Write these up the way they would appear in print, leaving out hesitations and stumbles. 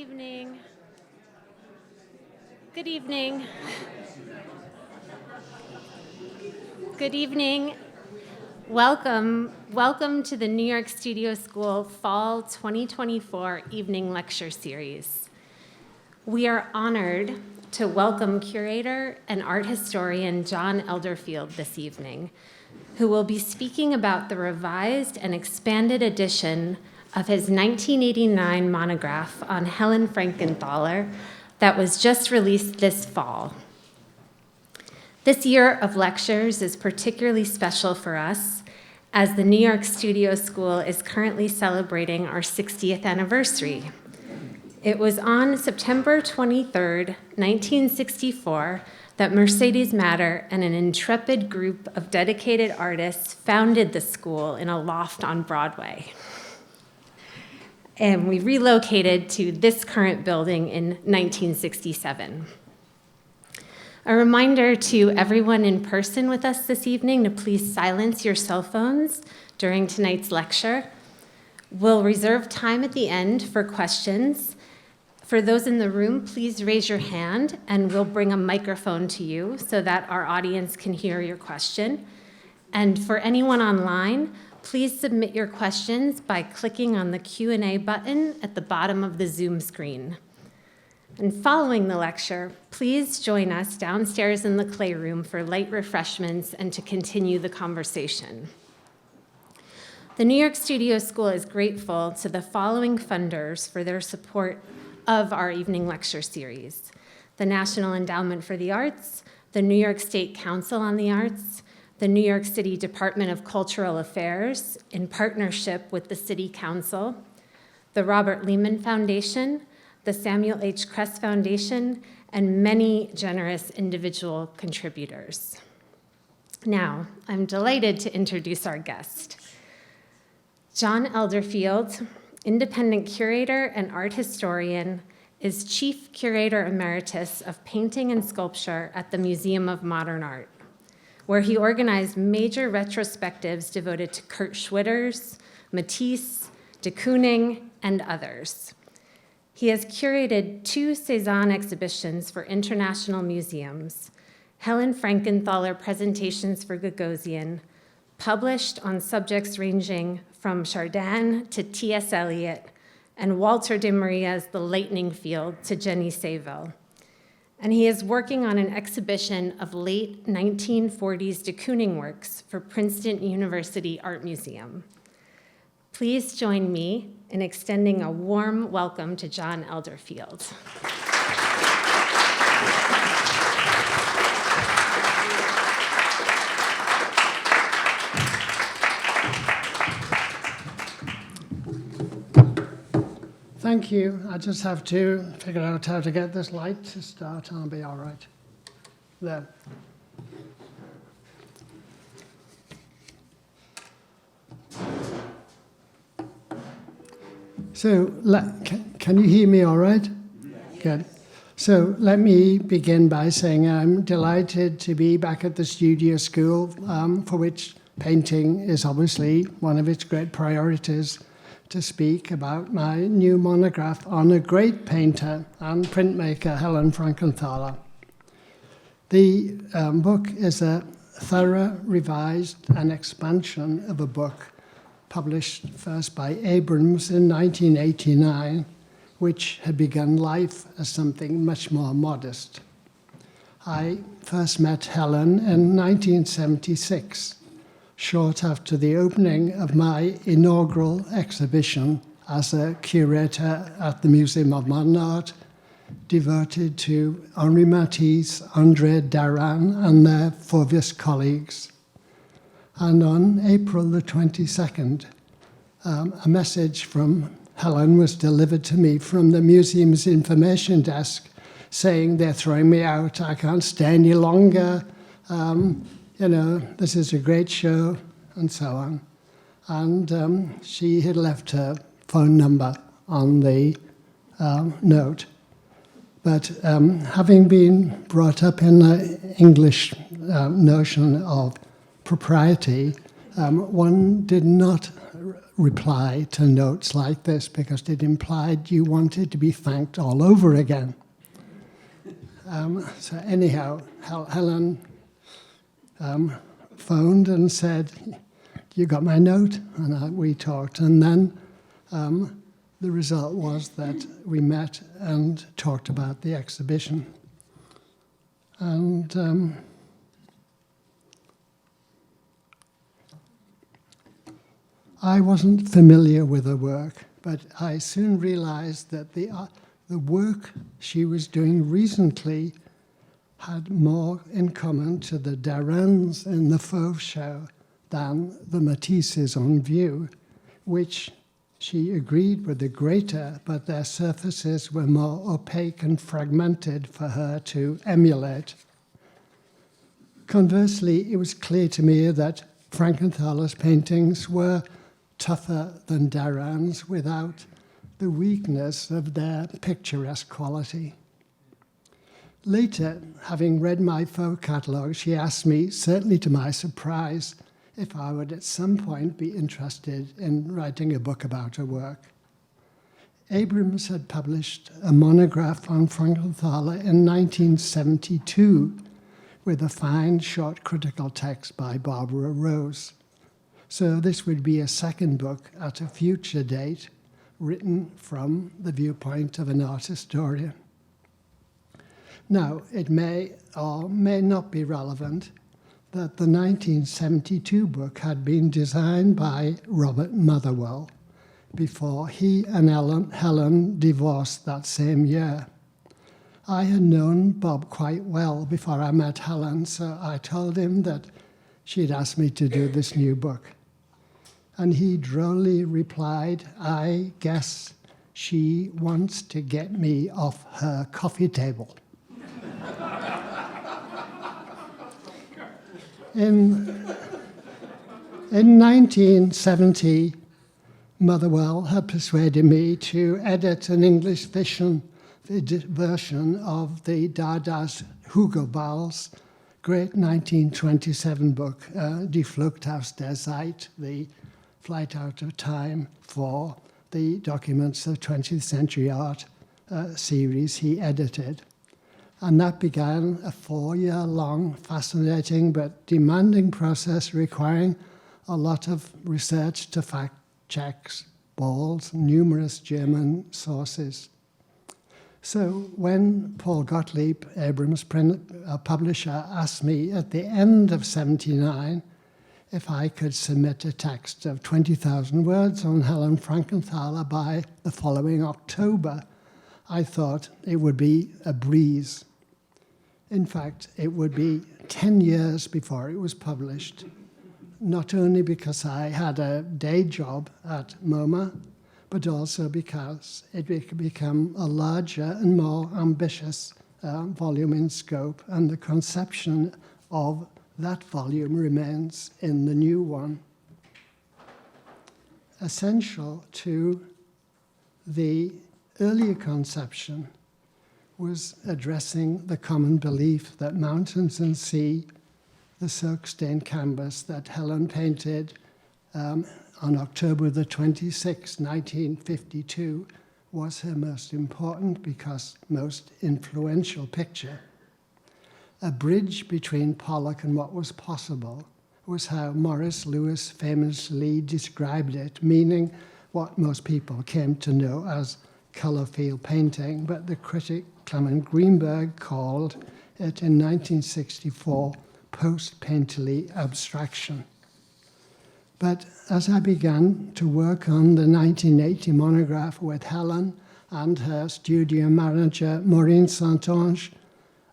evening. Good evening. Good evening. Welcome to the New York Studio School Fall 2024 Evening Lecture Series. We are honored to welcome curator and art historian John Elderfield this evening, who will be speaking about the revised and expanded edition of his 1989 monograph on Helen Frankenthaler that was just released this fall. This year of lectures is particularly special for us as the New York Studio School is currently celebrating our 60th anniversary. It was on September 23rd, 1964, that Mercedes Matter and an intrepid group of dedicated artists founded the school in a loft on Broadway. And we relocated to this current building in 1967. A reminder to everyone in person with us this evening to please silence your cell phones during tonight's lecture. We'll reserve time at the end for questions. For those in the room, please raise your hand and we'll bring a microphone to you so that our audience can hear your question. And for anyone online, please submit your questions by clicking on the Q&A button at the bottom of the Zoom screen. And following the lecture, please join us downstairs in the clay room for light refreshments and to continue the conversation. The New York Studio School is grateful to the following funders for their support of our evening lecture series: the National Endowment for the Arts, the New York State Council on the Arts, the New York City Department of Cultural Affairs in partnership with the City Council, the Robert Lehman Foundation, the Samuel H. Kress Foundation, and many generous individual contributors. Now, I'm delighted to introduce our guest. John Elderfield, independent curator and art historian, is Chief Curator Emeritus of Painting and Sculpture at the Museum of Modern Art, where he organized major retrospectives devoted to Kurt Schwitters, Matisse, de Kooning, and others. He has curated 2 Cézanne exhibitions for international museums, Helen Frankenthaler presentations for Gagosian, published on subjects ranging from Chardin to T.S. Eliot, and Walter de Maria's The Lightning Field to Jenny Saville. And he is working on an exhibition of late 1940s de Kooning works for Princeton University Art Museum. Please join me in extending a warm welcome to John Elderfield. Thank you. I just have to figure out how to get this light to start and I'll be all right. There. So, can you hear me all right? Yes. Good. So let me begin by saying I'm delighted to be back at the Studio School, for which painting is obviously one of its great priorities, to speak about my new monograph on a great painter and printmaker, Helen Frankenthaler. The book is a thorough, revised, and expansion of a book published first by Abrams in 1989, which had begun life as something much more modest. I first met Helen in 1976, short after the opening of my inaugural exhibition as a curator at the Museum of Modern Art, devoted to Henri Matisse, André Daran, and their Fauvis colleagues. And on April the 22nd, a message from Helen was delivered to me from the museum's information desk saying, "They're throwing me out, I can't stay any longer, this is a great show," and so on. And she had left her phone number on the note. But having been brought up in the English notion of propriety, one did not reply to notes like this because it implied you wanted to be thanked all over again. So anyhow, Helen phoned and said, "You got my note?" And we talked. And then the result was that we met and talked about the exhibition. And I wasn't familiar with her work, but I soon realized that the work she was doing recently had more in common to the Daran's in the Fauve show than the Matisse's on view, which she agreed were the greater, but their surfaces were more opaque and fragmented for her to emulate. Conversely, it was clear to me that Frankenthaler's paintings were tougher than Daran's without the weakness of their picturesque quality. Later, having read my Fauve catalogue, she asked me, certainly to my surprise, if I would at some point be interested in writing a book about her work. Abrams had published a monograph on Frankenthaler in 1972 with a fine short critical text by Barbara Rose. So this would be a second book at a future date, written from the viewpoint of an art historian. Now, it may or may not be relevant that the 1972 book had been designed by Robert Motherwell before he and Helen divorced that same year. I had known Bob quite well before I met Helen, so I told him that she'd asked me to do this new book. And he drolly replied, "I guess she wants to get me off her coffee table." In 1970, Motherwell had persuaded me to edit an English version of the Dada's Hugo Ball's great 1927 book, Die Flucht aus der Zeit, the Flight Out of Time, for the Documents of 20th Century Art series he edited. And that began a 4-year-long, fascinating but demanding process requiring a lot of research to fact checks, Ball's numerous German sources. So when Paul Gottlieb, Abrams' publisher, asked me at the end of '79 if I could submit a text of 20,000 words on Helen Frankenthaler by the following October, I thought it would be a breeze. In fact, it would be 10 years before it was published, not only because I had a day job at MoMA, but also because it had become a larger and more ambitious volume in scope, and the conception of that volume remains in the new one. Essential to the earlier conception was addressing the common belief that mountains and sea, the silk-stained canvas that Helen painted on October the 26th, 1952, was her most important because most influential picture. A bridge between Pollock and what was possible was how Morris Louis famously described it, meaning what most people came to know as color field painting, but the critic Clement Greenberg called it in 1964 post-painterly abstraction. But as I began to work on the 1980 monograph with Helen and her studio manager Maureen Saint-Onge,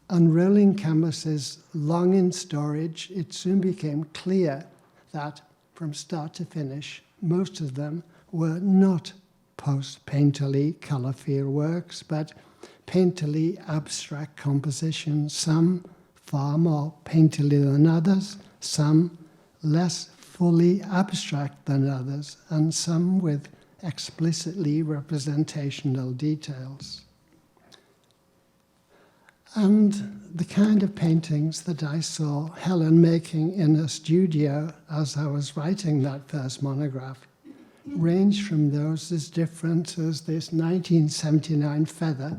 unrolling canvases long in storage, it soon became clear that from start to finish, most of them were not post-painterly color field works, but painterly abstract compositions, some far more painterly than others, some less fully abstract than others, and some with explicitly representational details. And the kind of paintings that I saw Helen making in her studio as I was writing that first monograph range from those as different as this 1979 feather,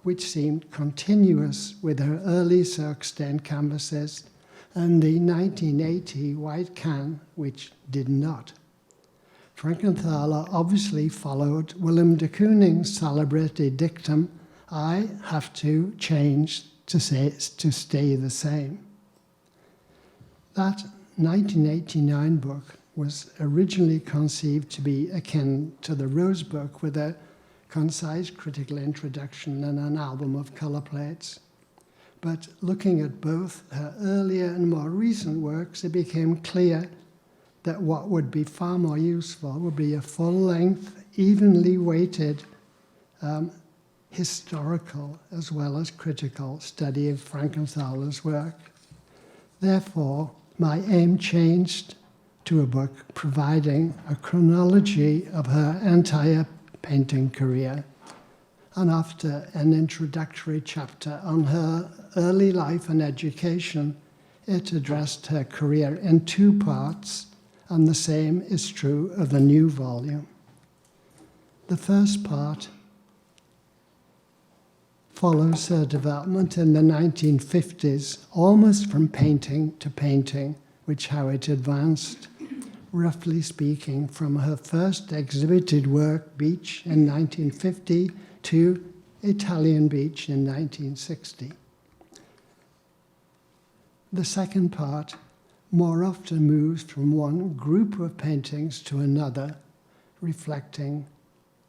which seemed continuous with her early silk-stained canvases, and the 1980 white can, which did not. Frankenthaler obviously followed Willem de Kooning's celebrated dictum, "I have to change to stay the same." That 1989 book was originally conceived to be akin to the Rose Book, with a concise critical introduction and an album of color plates. But looking at both her earlier and more recent works, it became clear that what would be far more useful would be a full-length, evenly weighted, historical as well as critical study of Frankenthaler's work. Therefore, my aim changed to a book providing a chronology of her entire painting career. And after an introductory chapter on her early life and education, it addressed her career in two parts, and the same is true of the new volume. The first part follows her development in the 1950s, almost from painting to painting, which how it advanced, roughly speaking, from her first exhibited work, Beach, in 1950 to Italian Beach in 1960. The second part more often moves from one group of paintings to another, reflecting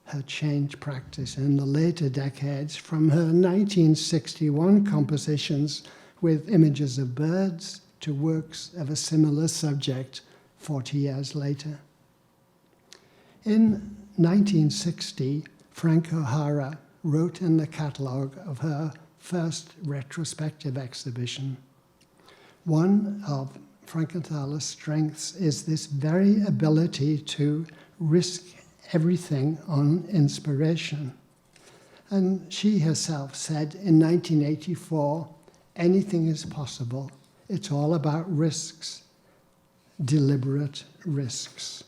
her changed practice in the later decades from her 1961 compositions with images of birds to works of a similar subject 40 years later. In 1960, Frank O'Hara wrote in the catalogue of her first retrospective exhibition, "One of Frankenthaler's strengths is this very ability to risk everything on inspiration." And she herself said in 1984, "Anything is possible. It's all about risks, deliberate risks."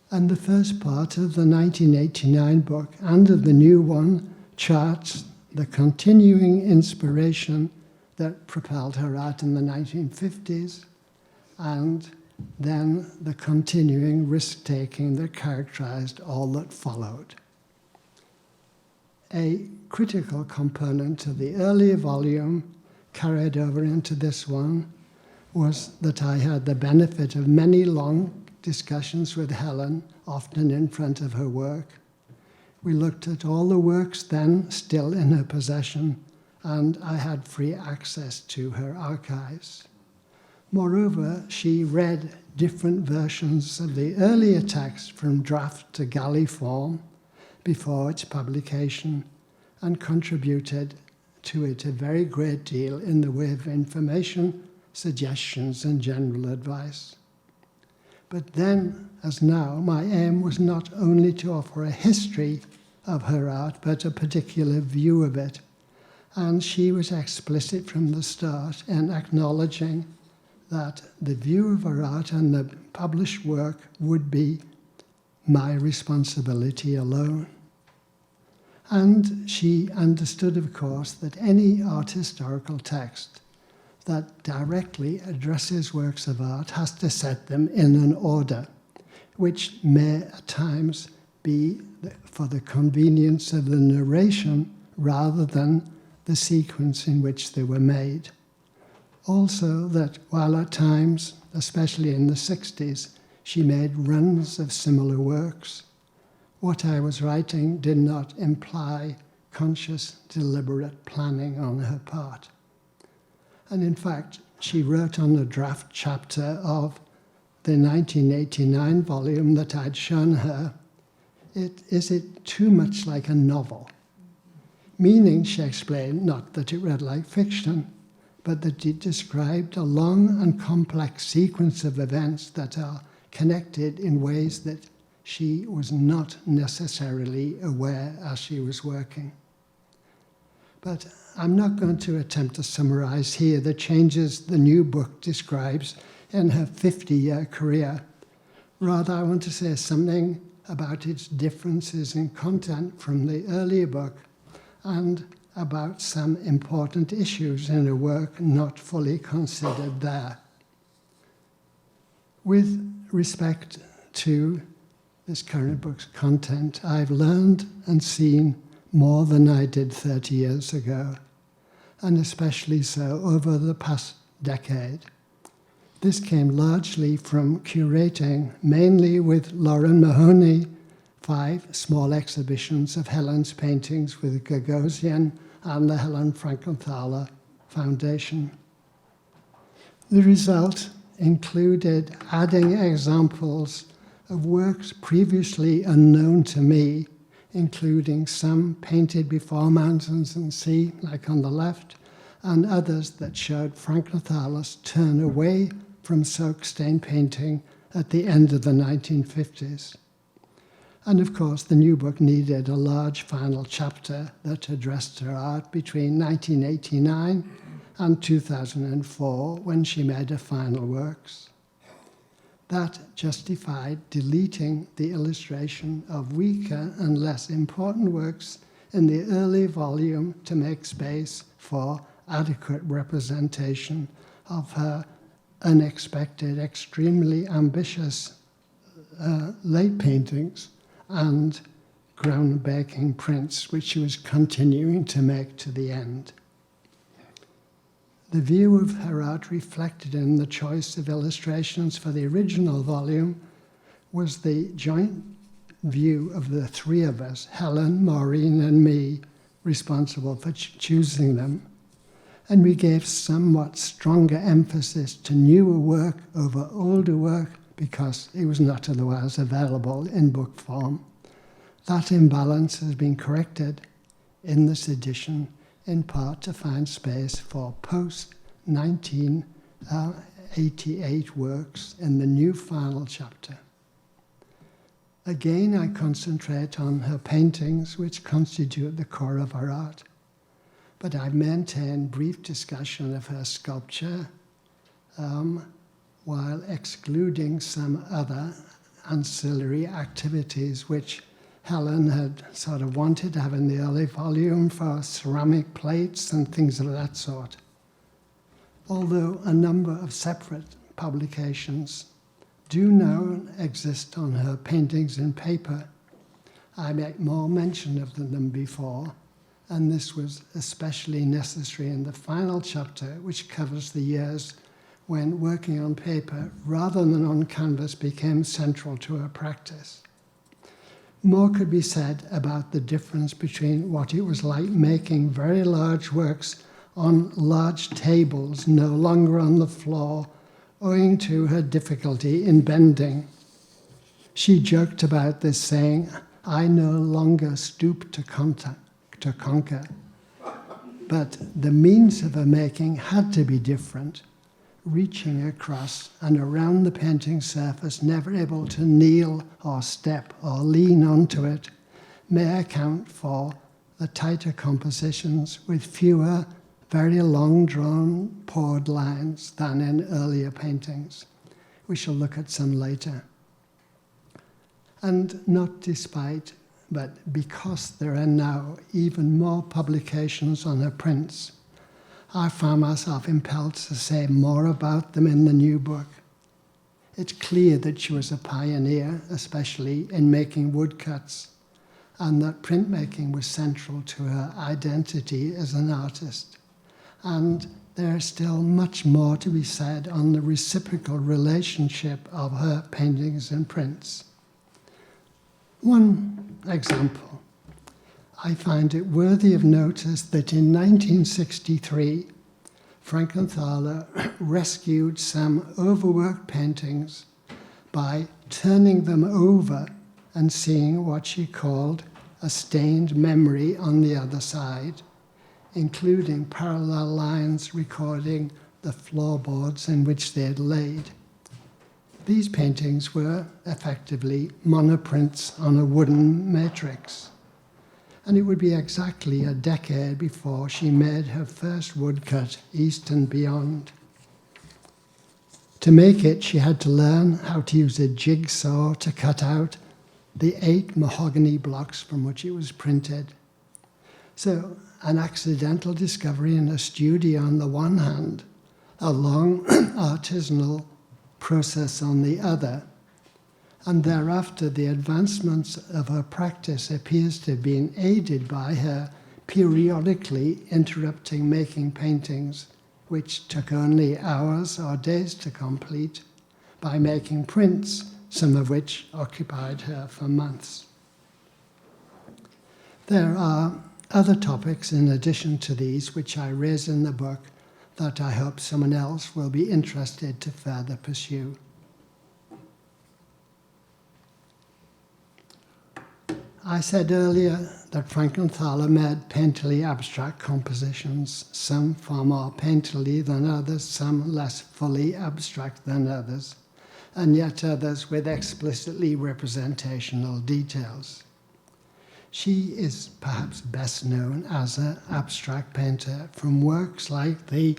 And the first part of the 1989 book and of the new one charts the continuing inspiration that propelled her art in the 1950s, and then the continuing risk-taking that characterized all that followed. A critical component of the earlier volume carried over into this one was that I had the benefit of many long discussions with Helen, often in front of her work. We looked at all the works then still in her possession, and I had free access to her archives. Moreover, she read different versions of the earlier text from draft to galley form before its publication, and contributed to it a very great deal in the way of information, suggestions, and general advice. But then, as now, my aim was not only to offer a history of her art, but a particular view of it. And she was explicit from the start in acknowledging that the view of her art and the published work would be my responsibility alone. And she understood, of course, that any art historical text that directly addresses works of art has to set them in an order, which may at times be for the convenience of the narration rather than the sequence in which they were made. Also that while at times, especially in the 60s, she made runs of similar works, what I was writing did not imply conscious, deliberate planning on her part. And in fact, she wrote on the draft chapter of the 1989 volume that I'd shown her, is it too much like a novel? Meaning, she explained, not that it read like fiction, but that it described a long and complex sequence of events that are connected in ways that she was not necessarily aware as she was working. But I'm not going to attempt to summarize here the changes the new book describes in her 50-year career, Rather, I want to say something about its differences in content from the earlier book and about some important issues in a work not fully considered there. With respect to this current book's content, I've learned and seen more than I did 30 years ago, and especially so over the past decade. This came largely from curating, mainly with Lauren Mahoney, 5 small exhibitions of Helen's paintings with Gagosian and the Helen Frankenthaler Foundation. The result included adding examples of works previously unknown to me, including some painted before mountains and sea, like on the left, and others that showed Frankenthaler's turn away from soak-stained painting at the end of the 1950s. And of course, the new book needed a large final chapter that addressed her art between 1989 and 2004, when she made her final works. That justified deleting the illustration of weaker and less important works in the early volume to make space for adequate representation of her unexpected, extremely ambitious late paintings and groundbreaking prints, which she was continuing to make to the end. The view of her art reflected in the choice of illustrations for the original volume was the joint view of the 3 of us, Helen, Maureen, and me, responsible for choosing them. And we gave somewhat stronger emphasis to newer work over older work because it was not otherwise available in book form. That imbalance has been corrected in this edition, in part to find space for post-1988 works in the new final chapter. Again, I concentrate on her paintings, which constitute the core of her art, but I've maintained brief discussion of her sculpture while excluding some other ancillary activities which Helen had sort of wanted to have in the early volume for ceramic plates and things of that sort. Although a number of separate publications do now exist on her paintings in paper, I make more mention of them than before, and this was especially necessary in the final chapter, which covers the years when working on paper rather than on canvas became central to her practice. More could be said about the difference between what it was like making very large works on large tables, no longer on the floor, owing to her difficulty in bending. She joked about this, saying, "I no longer stoop to conquer." But the means of her making had to be different, reaching across and around the painting surface, never able to kneel or step or lean onto it, may account for the tighter compositions with fewer, very long drawn poured lines than in earlier paintings. We shall look at some later. And not despite, but because there are now even more publications on her prints, I found myself impelled to say more about them in the new book. It's clear that she was a pioneer, especially in making woodcuts, and that printmaking was central to her identity as an artist. And there is still much more to be said on the reciprocal relationship of her paintings and prints. One example. I find it worthy of notice that in 1963, Frankenthaler rescued some overworked paintings by turning them over and seeing what she called a stained memory on the other side, including parallel lines recording the floorboards in which they had laid. These paintings were effectively monoprints on a wooden matrix. And it would be exactly a decade before she made her first woodcut, East and Beyond. To make it, she had to learn how to use a jigsaw to cut out the 8 mahogany blocks from which it was printed. So, an accidental discovery in a studio on the one hand, a long artisanal process on the other, and thereafter the advancements of her practice appears to have been aided by her periodically interrupting making paintings, which took only hours or days to complete, by making prints, some of which occupied her for months. There are other topics in addition to these which I raise in the book that I hope someone else will be interested to further pursue. I said earlier that Frankenthaler made painterly abstract compositions, some far more painterly than others, some less fully abstract than others, and yet others with explicitly representational details. She is perhaps best known as an abstract painter from works like the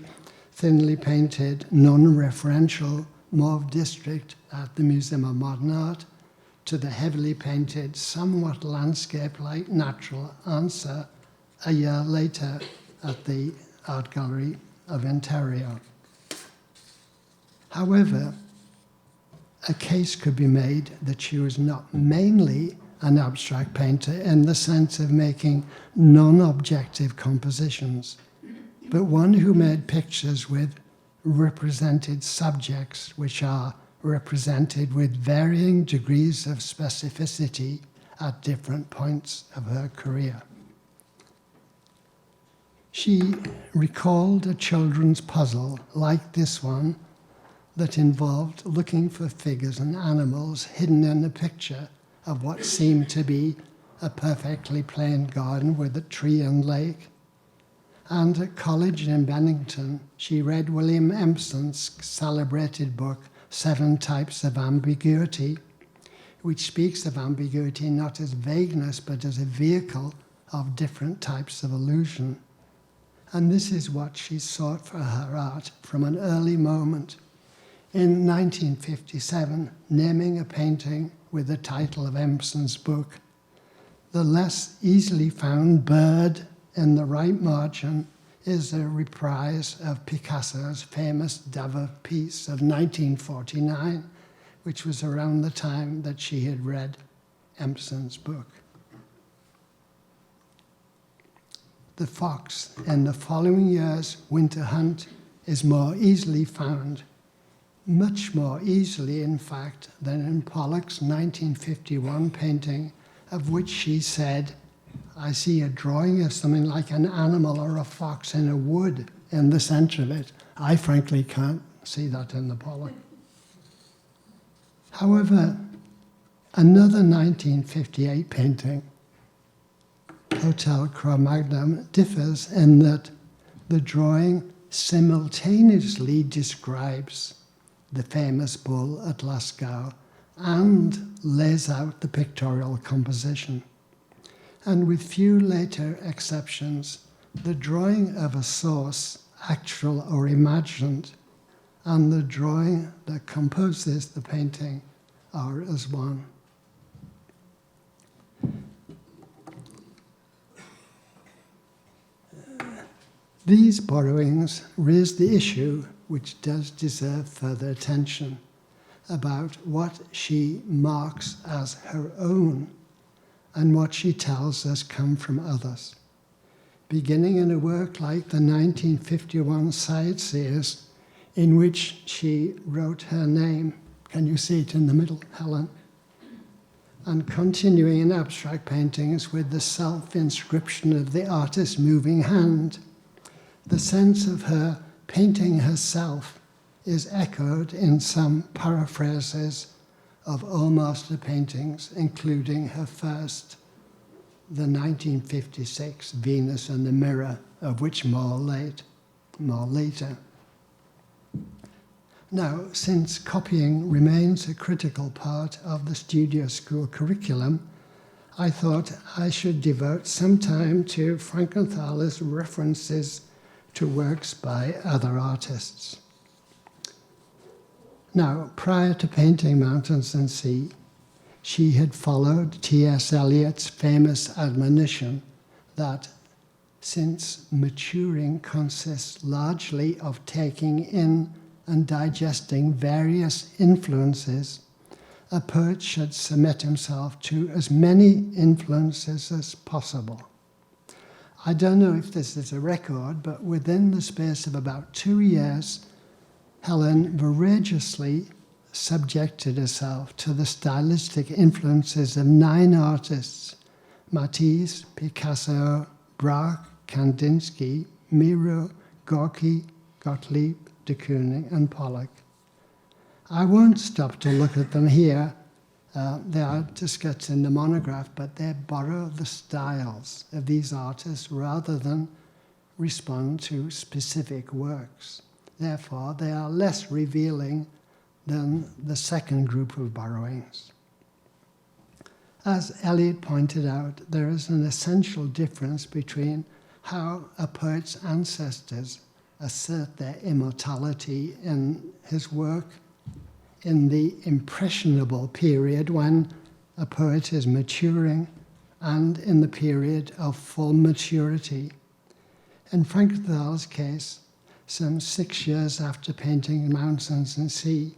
thinly painted, non-referential Mauve District at the Museum of Modern Art, to the heavily painted, somewhat landscape-like Natural Answer a year later at the Art Gallery of Ontario. However, a case could be made that she was not mainly an abstract painter in the sense of making non-objective compositions, but one who made pictures with represented subjects which are represented with varying degrees of specificity at different points of her career. She recalled a children's puzzle like this one that involved looking for figures and animals hidden in a picture of what seemed to be a perfectly plain garden with a tree and lake. And at college in Bennington, she read William Empson's celebrated book, 7 Types of Ambiguity, which speaks of ambiguity not as vagueness, but as a vehicle of different types of illusion. And this is what she sought for her art from an early moment. In 1957, naming a painting with the title of Empson's book, the less easily found bird in the right margin is a reprise of Picasso's famous Dove piece of 1949, which was around the time that she had read Empson's book. The fox in the following year's Winter Hunt is more easily found, much more easily, in fact, than in Pollock's 1951 painting, of which she said, "I see a drawing of something like an animal or a fox in a wood in the center of it." I frankly can't see that in the Pollock. However, another 1958 painting, Hotel Cro-Magnon, differs in that the drawing simultaneously describes the famous bull at Lascaux and lays out the pictorial composition. And with few later exceptions, the drawing of a source, actual or imagined, and the drawing that composes the painting are as one. These borrowings raise the issue, which does deserve further attention, about what she marks as her own and what she tells us come from others. Beginning in a work like the 1951 Sightseers, in which she wrote her name. Can you see it in the middle, Helen? And continuing in abstract paintings with the self-inscription of the artist's moving hand. The sense of her painting herself is echoed in some paraphrases of almost her paintings, including her first, the 1956 Venus and the Mirror, of which more later. Now, since copying remains a critical part of the studio school curriculum, I thought I should devote some time to Frankenthaler's references to works by other artists. Now, prior to painting Mountains and Sea, she had followed T.S. Eliot's famous admonition that since maturing consists largely of taking in and digesting various influences, a poet should submit himself to as many influences as possible. I don't know if this is a record, but within the space of about 2 years, Helen vorageously subjected herself to the stylistic influences of 9 artists: Matisse, Picasso, Braque, Kandinsky, Miro, Gorky, Gottlieb, de Kooning, and Pollock. I won't stop to look at them here. They are discussed in the monograph, but they borrow the styles of these artists rather than respond to specific works. Therefore, they are less revealing than the second group of borrowings. As Eliot pointed out, there is an essential difference between how a poet's ancestors assert their immortality in his work in the impressionable period when a poet is maturing and in the period of full maturity. In Frankenthaler's case, some 6 years after painting Mountains and Sea,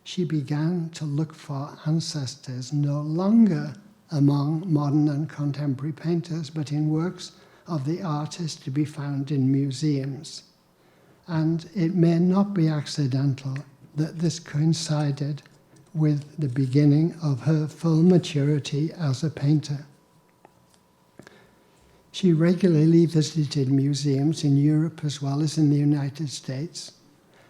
she began to look for ancestors no longer among modern and contemporary painters, but in works of the artist to be found in museums. And it may not be accidental that this coincided with the beginning of her full maturity as a painter. She regularly visited museums in Europe as well as in the United States,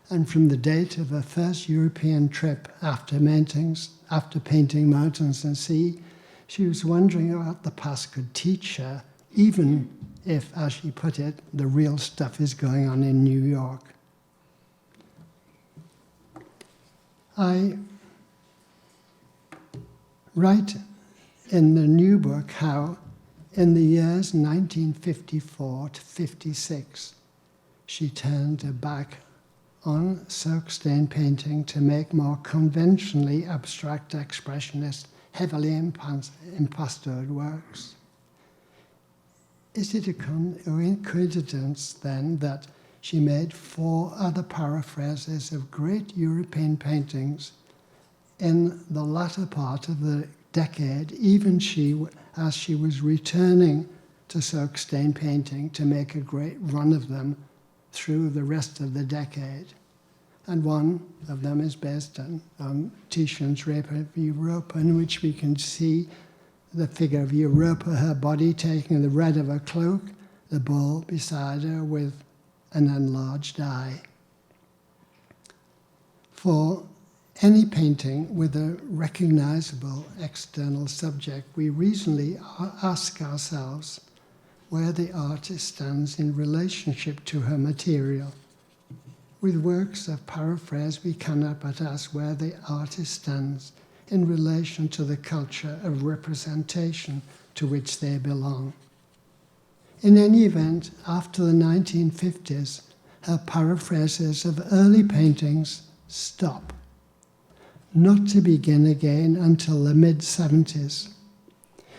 and from the date of her first European trip after painting Mountains and Sea, she was wondering what the past could teach her, even if, as she put it, the real stuff is going on in New York. I write in the new book how in the years 1954 to 56, she turned her back on soak-stained painting to make more conventionally abstract expressionist, heavily impastored works. Is it a coincidence then that she made 4 other paraphrases of great European paintings in the latter part of the decade, even as she was returning to soak-stained painting to make a great run of them through the rest of the decade? And one of them is based on Titian's Rape of Europa, in which we can see the figure of Europa, her body taking the red of her cloak, the bull beside her with an enlarged eye. For any painting with a recognizable external subject, we reasonably ask ourselves where the artist stands in relationship to her material. With works of paraphrase, we cannot but ask where the artist stands in relation to the culture of representation to which they belong. In any event, after the 1950s, her paraphrases of early paintings stop, not to begin again until the mid-70s.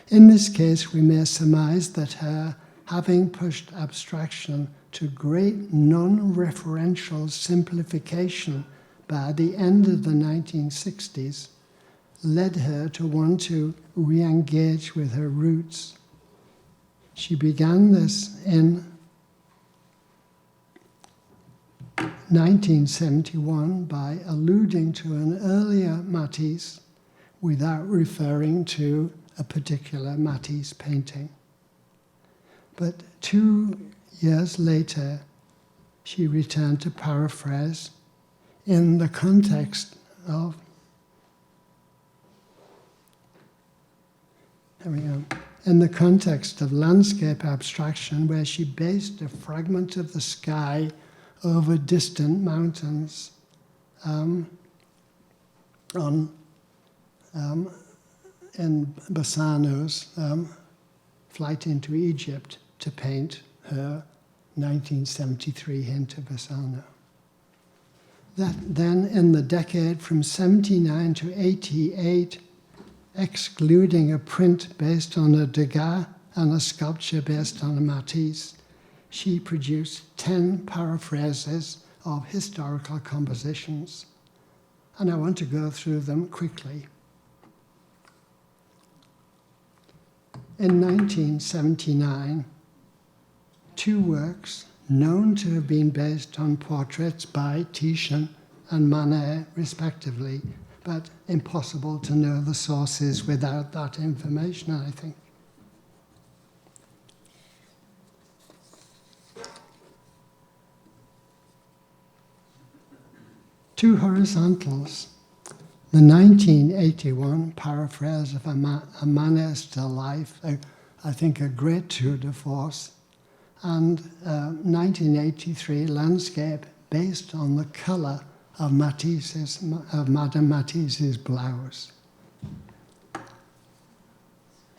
In this case, we may surmise that her having pushed abstraction to great non-referential simplification by the end of the 1960s led her to want to re-engage with her roots. She began this in 1971 by alluding to an earlier Matisse without referring to a particular Matisse painting. But 2 years later, she returned to paraphrase in the context of landscape abstraction, where she based a fragment of the sky over distant mountains in Bassano's Flight into Egypt to paint her 1973 Hint of Bassano. that then in the decade from 79 to 88, excluding a print based on a Degas and a sculpture based on a Matisse, she produced 10 paraphrases of historical compositions. And I want to go through them quickly. In 1979, 2 works known to have been based on portraits by Titian and Manet, respectively, but impossible to know the sources without that information, I think. Two horizontals. The 1981 paraphrase of a Manet Still Life, I think a great tour de force, and 1983 landscape based on the colour of Madame Matisse's blouse.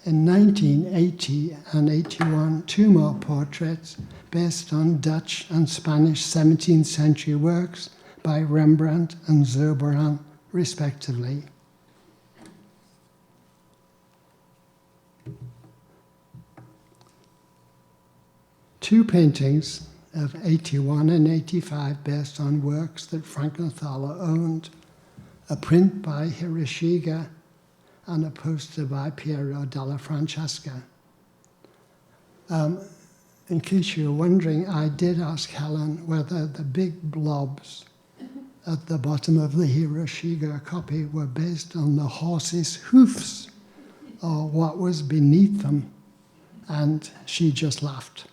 In 1980 and 81, 2 more portraits based on Dutch and Spanish 17th century works by Rembrandt and Zurbarán, respectively. Two paintings of 81 and 85 based on works that Frankenthaler owned, a print by Hiroshige and a poster by Piero della Francesca. In case you're wondering, I did ask Helen whether the big blobs at the bottom of the Hiroshige copy were based on the horse's hoofs or what was beneath them, and she just laughed.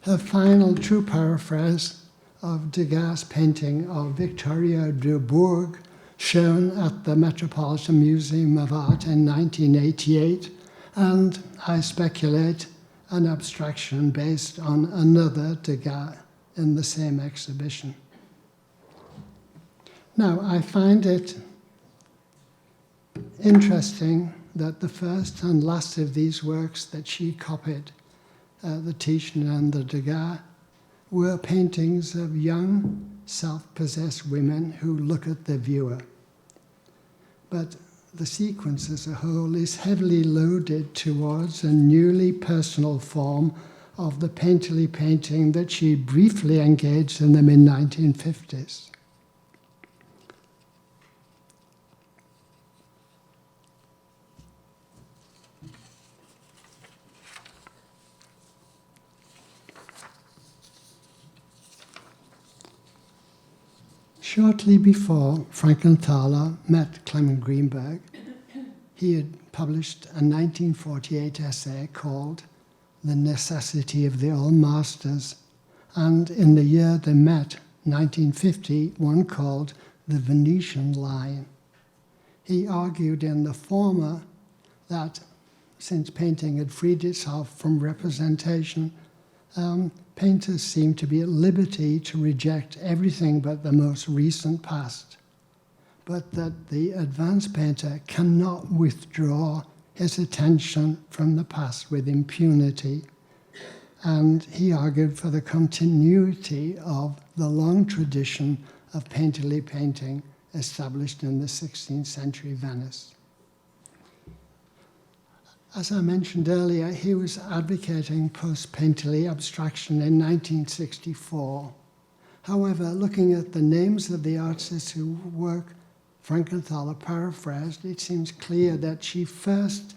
Her final true paraphrase of Degas' painting of Victoria de Bourg, shown at the Metropolitan Museum of Art in 1988, and I speculate an abstraction based on another Degas in the same exhibition. Now, I find it interesting that the first and last of these works that she copied, the Titian and the Degas, were paintings of young, self-possessed women who look at the viewer. But the sequence as a whole is heavily loaded towards a newly personal form of the painterly painting that she briefly engaged in the mid-1950s. Shortly before Frankenthaler met Clement Greenberg, he had published a 1948 essay called The Necessity of the Old Masters, and in the year they met, 1950, one called The Venetian Line. He argued in the former that since painting had freed itself from representation, painters seemed to be at liberty to reject everything but the most recent past, but that the advanced painter cannot withdraw his attention from the past with impunity. And he argued for the continuity of the long tradition of painterly painting established in the 16th century Venice. As I mentioned earlier, he was advocating post-painterly abstraction in 1964. However, looking at the names of the artists whose work Frankenthaler paraphrased, it seems clear that she first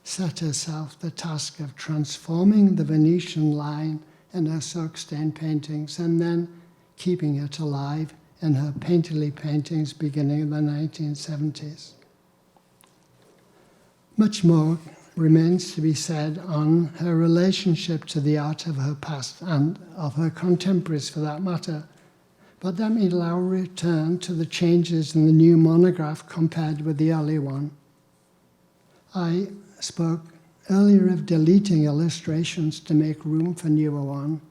set herself the task of transforming the Venetian line in her soak-stained paintings and then keeping it alive in her painterly paintings beginning in the 1970s. Much more remains to be said on her relationship to the art of her past and of her contemporaries for that matter. But let me now return to the changes in the new monograph compared with the early one. I spoke earlier of deleting illustrations to make room for newer one.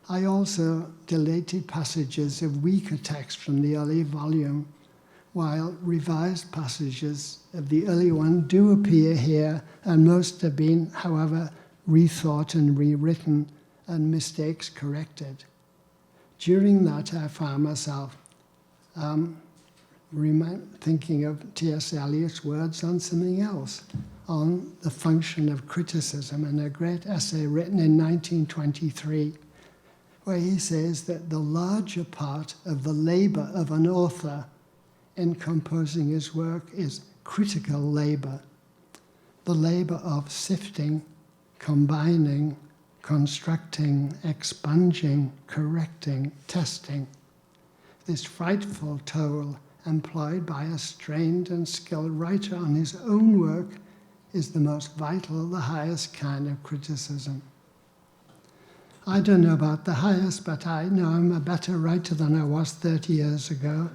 I also deleted passages of weaker text from the early volume, while revised passages of the early one do appear here, and most have been, however, rethought and rewritten and mistakes corrected. During that, I found myself thinking of T.S. Eliot's words on something else, on the function of criticism, in a great essay written in 1923, where he says that the larger part of the labor of an author in composing his work is critical labor, the labor of sifting, combining, constructing, expunging, correcting, testing. This frightful toll employed by a strained and skilled writer on his own work is the most vital, the highest kind of criticism. I don't know about the highest, but I know I'm a better writer than I was 30 years ago.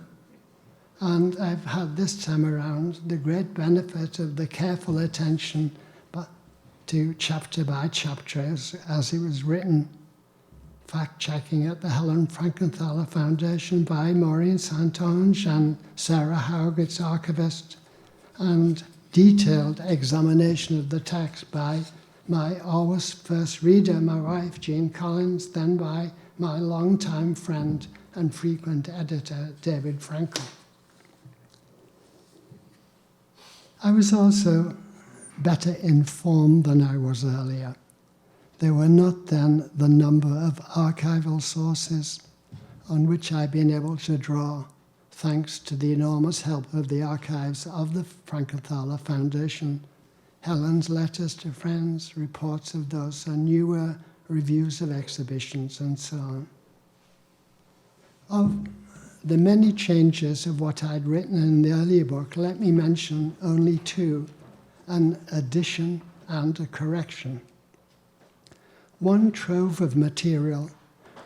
And I've had this time around the great benefit of the careful attention to chapter by chapter as it was written, fact-checking at the Helen Frankenthaler Foundation by Maureen Santonge and Sarah Haug, its archivist, and detailed examination of the text by my always first reader, my wife, Jean Collins, then by my longtime friend and frequent editor, David Frankel. I was also better informed than I was earlier. There were not then the number of archival sources on which I've been able to draw, thanks to the enormous help of the archives of the Frankenthaler Foundation, Helen's letters to friends, reports of those who knew her, reviews of exhibitions, and so on. Of the many changes of what I'd written in the earlier book, let me mention only two, an addition and a correction. One trove of material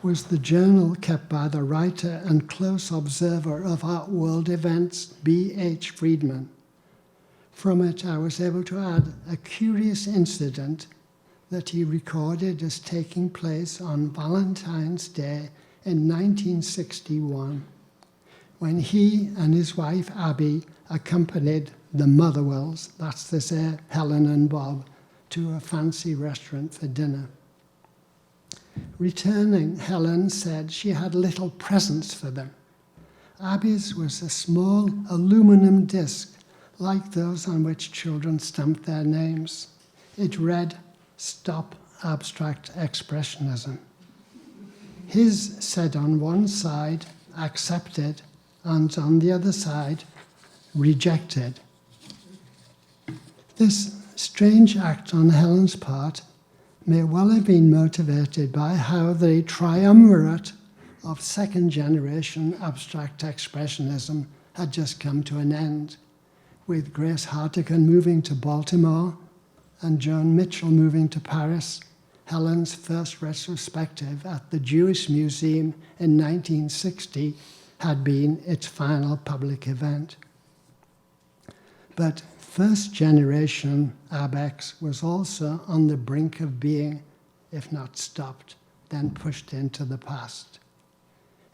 was the journal kept by the writer and close observer of art world events, B.H. Friedman. From it, I was able to add a curious incident that he recorded as taking place on Valentine's Day in 1961, when he and his wife, Abby, accompanied the Motherwells, that's to say Helen and Bob, to a fancy restaurant for dinner. Returning, Helen said she had little presents for them. Abby's was a small aluminum disc, like those on which children stamped their names. It read, "Stop Abstract Expressionism." His said on one side, "Accepted," and on the other side, "Rejected." This strange act on Helen's part may well have been motivated by how the triumvirate of second-generation abstract expressionism had just come to an end, with Grace Hartigan moving to Baltimore and Joan Mitchell moving to Paris. Helen's first retrospective at the Jewish Museum in 1960 had been its final public event. But first-generation ABEX was also on the brink of being, if not stopped, then pushed into the past.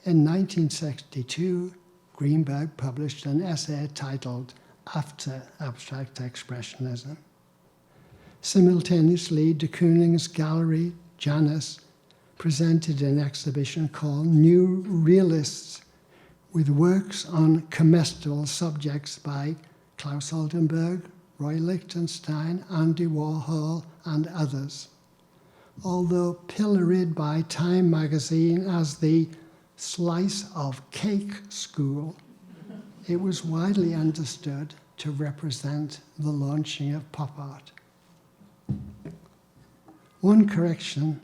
In 1962, Greenberg published an essay titled After Abstract Expressionism. Simultaneously, de Kooning's gallery, Janus, presented an exhibition called New Realists, with works on comestible subjects by Klaus Oldenburg, Roy Lichtenstein, Andy Warhol, and others. Although pilloried by Time magazine as the slice of cake school, it was widely understood to represent the launching of pop art. One correction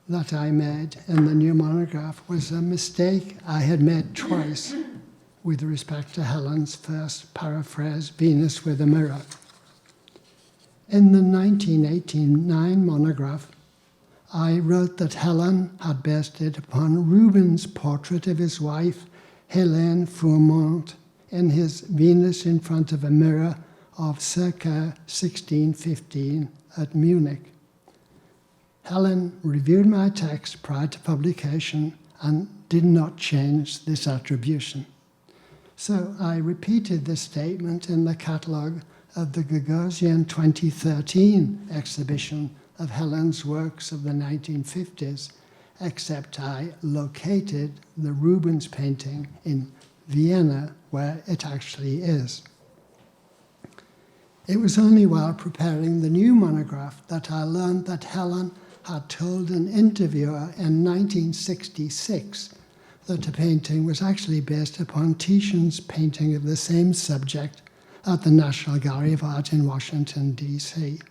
that I made in the new monograph was a mistake I had made twice with respect to Helen's first paraphrase, Venus with a Mirror. In the 1989 monograph, I wrote that Helen had based it upon Rubens' portrait of his wife, Hélène Fourmont, in his Venus in Front of a Mirror of circa 1615 at Munich. Helen reviewed my text prior to publication and did not change this attribution. So I repeated this statement in the catalogue of the Gagosian 2013 exhibition of Helen's works of the 1950s, except I located the Rubens painting in Vienna, where it actually is. It was only while preparing the new monograph that I learned that Helen had told an interviewer in 1966 that the painting was actually based upon Titian's painting of the same subject at the National Gallery of Art in Washington, D.C.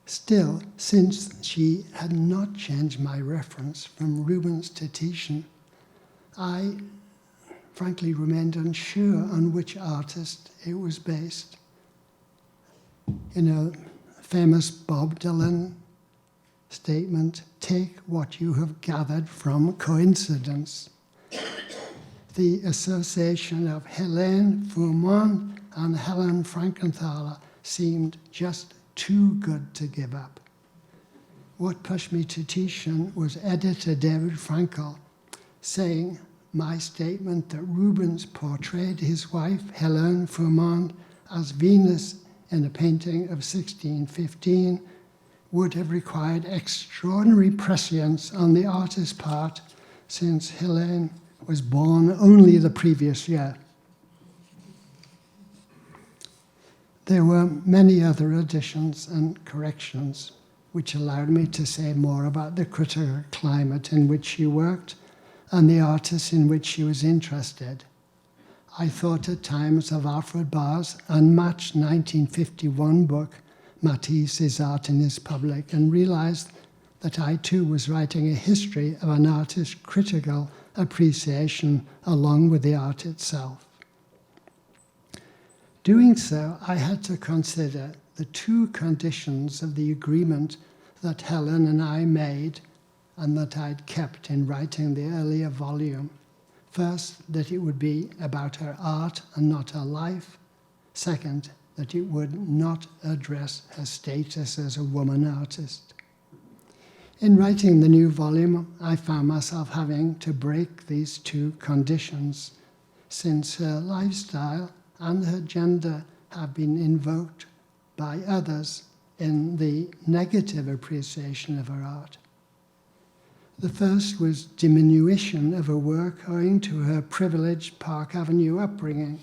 Still, since she had not changed my reference from Rubens to Titian, I frankly remained unsure on which artist it was based. You know, famous Bob Dylan statement, "Take what you have gathered from coincidence." The association of Hélène Fourmont and Helen Frankenthaler seemed just too good to give up. What pushed me to Titian was editor David Frankel saying my statement that Rubens portrayed his wife, Hélène Fourmont, as Venus in a painting of 1615 would have required extraordinary prescience on the artist's part, since Hélène was born only the previous year. There were many other additions and corrections which allowed me to say more about the critical climate in which she worked and the artists in which she was interested. I thought at times of Alfred Barr's unmatched 1951 book, Matisse's Art in His Public, and realized that I too was writing a history of an artist's critical appreciation along with the art itself. Doing so, I had to consider the two conditions of the agreement that Helen and I made and that I'd kept in writing the earlier volume. First, that it would be about her art and not her life. Second, that it would not address her status as a woman artist. In writing the new volume, I found myself having to break these two conditions, since her lifestyle and her gender have been invoked by others in the negative appreciation of her art. The first was diminution of her work owing to her privileged Park Avenue upbringing.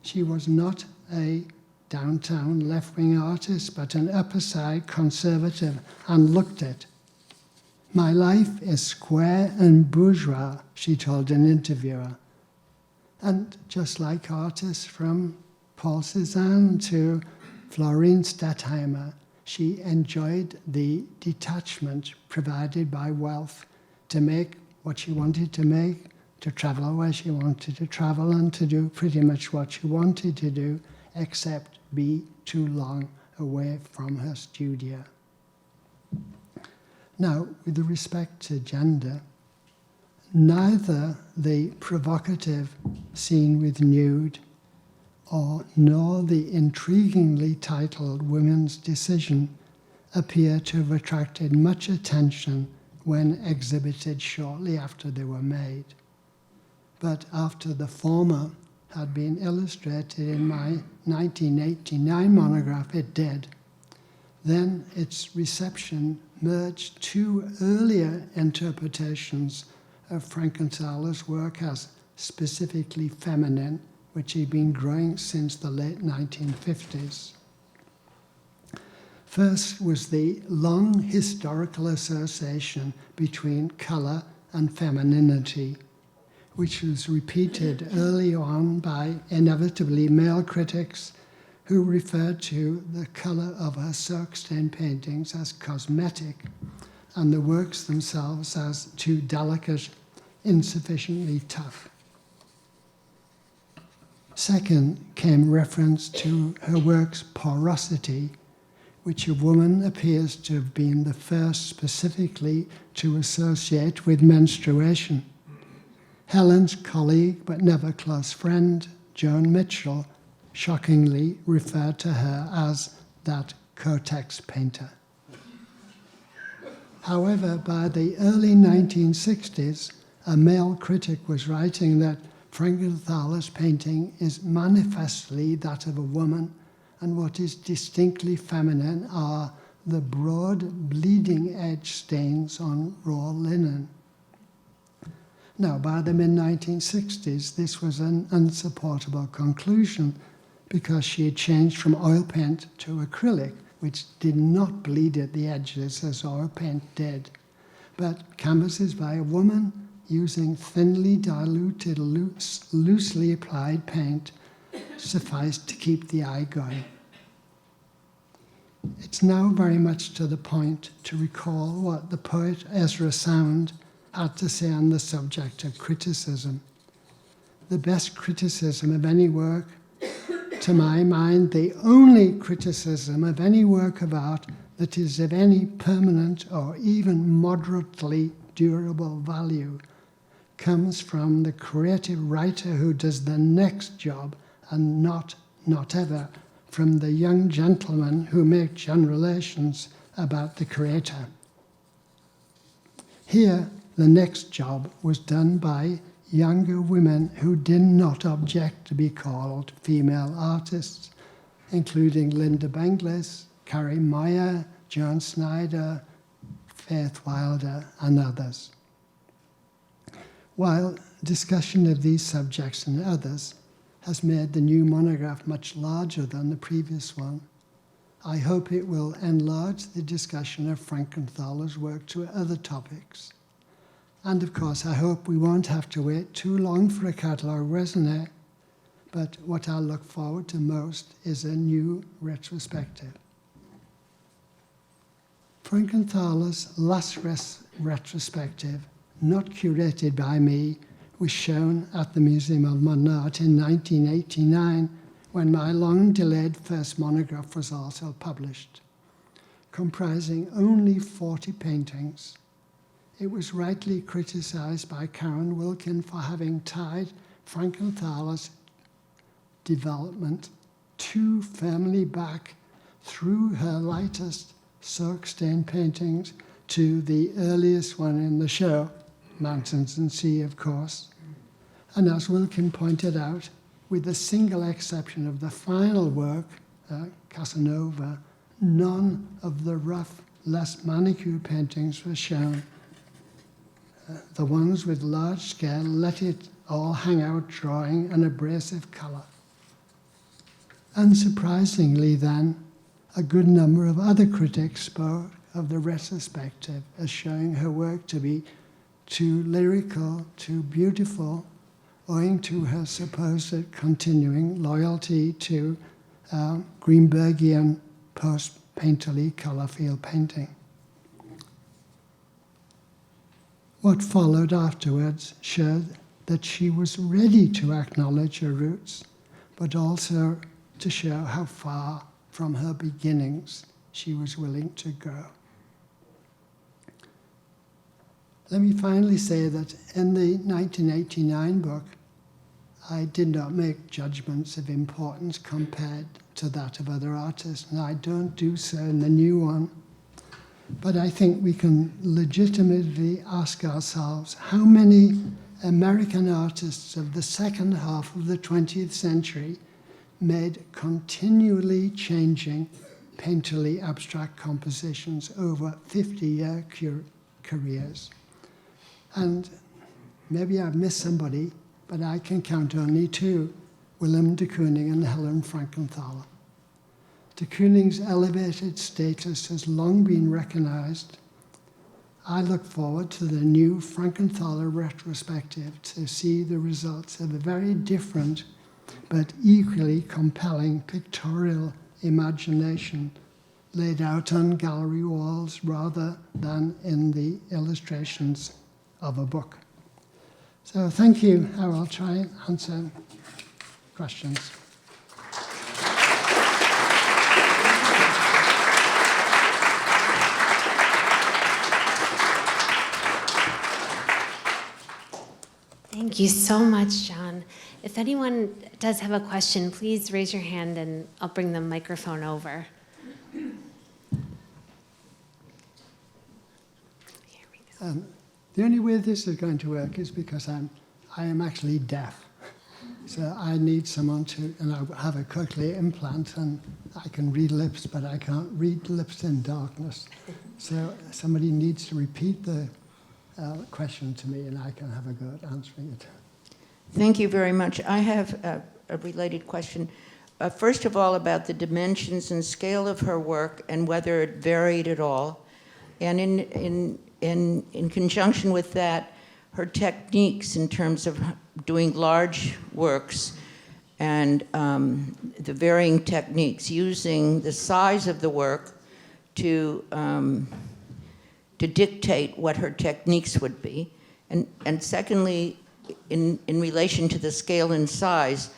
She was not a downtown left-wing artist, but an upper side conservative and looked at. "My life is square and bourgeois," she told an interviewer. And just like artists from Paul Cézanne to Florine Stadtheimer, she enjoyed the detachment provided by wealth to make what she wanted to make, to travel where she wanted to travel, and to do pretty much what she wanted to do, except be too long away from her studio. Now, with respect to gender, neither the provocative scene with nude nor the intriguingly titled Women's Decision appear to have attracted much attention when exhibited shortly after they were made. But after the former had been illustrated in my 1989 monograph, It Did, then its reception merged two earlier interpretations of Frankenthaler's work as specifically feminine, which had been growing since the late 1950s. First was the long historical association between colour and femininity, which was repeated early on by inevitably male critics who referred to the colour of her soak-stained paintings as cosmetic and the works themselves as too delicate, insufficiently tough. Second came reference to her work's porosity, which a woman appears to have been the first specifically to associate with menstruation. Helen's colleague, but never close friend, Joan Mitchell, shockingly referred to her as that Kotex painter. However, by the early 1960s, a male critic was writing that Frankenthaler's painting is manifestly that of a woman, and what is distinctly feminine are the broad bleeding edge stains on raw linen. Now, by the mid-1960s, this was an unsupportable conclusion because she had changed from oil paint to acrylic, which did not bleed at the edges as oil paint did. But canvases by a woman using thinly diluted, loosely applied paint sufficed to keep the eye going. It's now very much to the point to recall what the poet Ezra Sound had to say on the subject of criticism. The best criticism of any work, to my mind, the only criticism of any work of art that is of any permanent or even moderately durable value, comes from the creative writer who does the next job, and not ever from the young gentlemen who make generations about the creator. Here, the next job was done by younger women who did not object to be called female artists, including Linda Benglis, Carrie Meyer, Joan Snyder, Faith Wilder, and others. While discussion of these subjects and others has made the new monograph much larger than the previous one, I hope it will enlarge the discussion of Frankenthaler's work to other topics. And of course, I hope we won't have to wait too long for a catalogue raisonné, but what I look forward to most is a new retrospective. Frankenthaler's last retrospective, not curated by me, was shown at the Museum of Modern Art in 1989, when my long-delayed first monograph was also published. Comprising only 40 paintings, it was rightly criticized by Karen Wilkin for having tied Frankenthaler's development too firmly back through her lightest soak-stained paintings to the earliest one in the show, Mountains and Sea, of course. And as Wilkin pointed out, with the single exception of the final work, Casanova, none of the rough, less manicured paintings were shown. The ones with large scale let it all hang out, drawing an abrasive colour. Unsurprisingly then, a good number of other critics spoke of the retrospective as showing her work to be too lyrical, too beautiful, owing to her supposed continuing loyalty to Greenbergian post-painterly colour field painting. What followed afterwards showed that she was ready to acknowledge her roots, but also to show how far from her beginnings she was willing to go. Let me finally say that in the 1989 book, I did not make judgments of importance compared to that of other artists, and I don't do so in the new one. But I think we can legitimately ask ourselves how many American artists of the second half of the 20th century made continually changing painterly abstract compositions over 50-year careers. And maybe I've missed somebody, but I can count only two, Willem de Kooning and Helen Frankenthaler. De Kooning's elevated status has long been recognized. I look forward to the new Frankenthaler retrospective to see the results of a very different but equally compelling pictorial imagination laid out on gallery walls rather than in the illustrations of a book. So thank you. I will try and answer questions. Thank you so much, John. If anyone does have a question, please raise your hand and I'll bring the microphone over. Here we go. The only way this is going to work is because I am actually deaf. So I need someone to, and I have a cochlear implant, and I can read lips, but I can't read lips in darkness. So somebody needs to repeat the question to me, and I can have a go at answering it. Thank you very much. I have a related question. First of all, about the dimensions and scale of her work and whether it varied at all. And in conjunction with that, her techniques in terms of doing large works and the varying techniques, using the size of the work to dictate what her techniques would be. And secondly, in relation to the scale and size,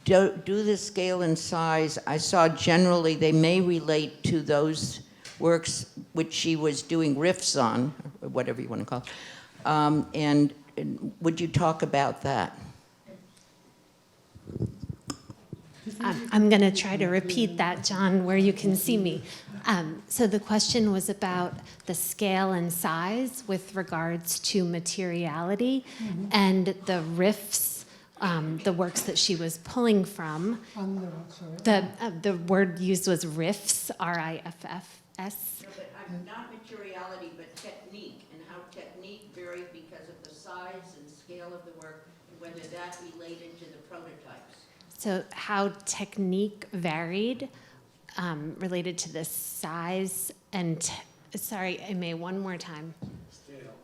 do the scale and size, I saw generally they may relate to those works which she was doing riffs on, or whatever you want to call it. And would you talk about that? I'm going to try to repeat that, John, where you can see me. So the question was about the scale and size with regards to materiality and the riffs, the works that she was pulling from. The word used was riffs, R-I-F-F-S. No, but not materiality, but technique, and how technique varied because of the size and scale of the work, and whether that related to the prototypes. So how technique varied related to the size and, sorry, Aimee, one more time.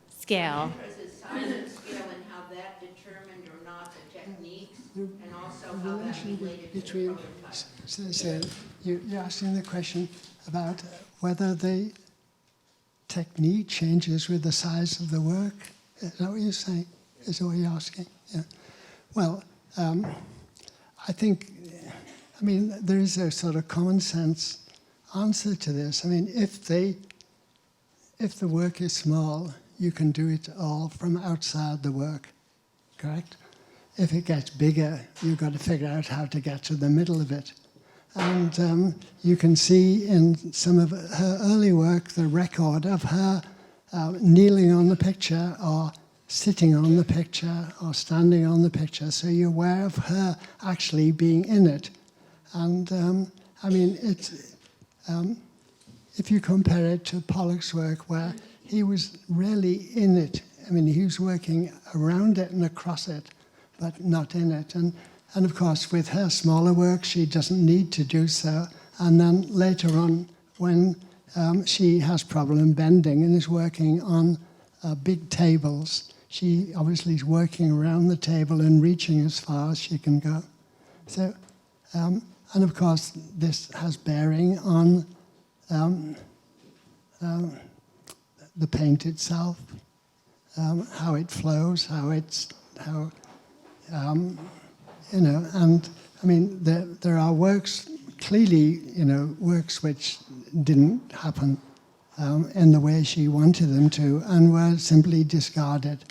Scale. The size and scale and how that determined or not the techniques, and also how that related to the prototypes. So you're asking the question about whether the technique changes with the size of the work? Is that what you're saying? Is that what you're asking? Yeah. Well, I think, there is a sort of common sense answer to this. If the work is small, you can do it all from outside the work, correct? If it gets bigger, you've got to figure out how to get to the middle of it. And you can see in some of her early work the record of her kneeling on the picture or sitting on the picture or standing on the picture. So you're aware of her actually being in it. And if you compare it to Pollock's work, where he was really in it, he was working around it and across it, but not in it. And of course, with her smaller work, she doesn't need to do so. And then later on, when she has problem bending and is working on big tables, she obviously is working around the table and reaching as far as she can go. So, and of course, this has bearing on the paint itself, how it flows, there are works, clearly, works which didn't happen in the way she wanted them to and were simply discarded.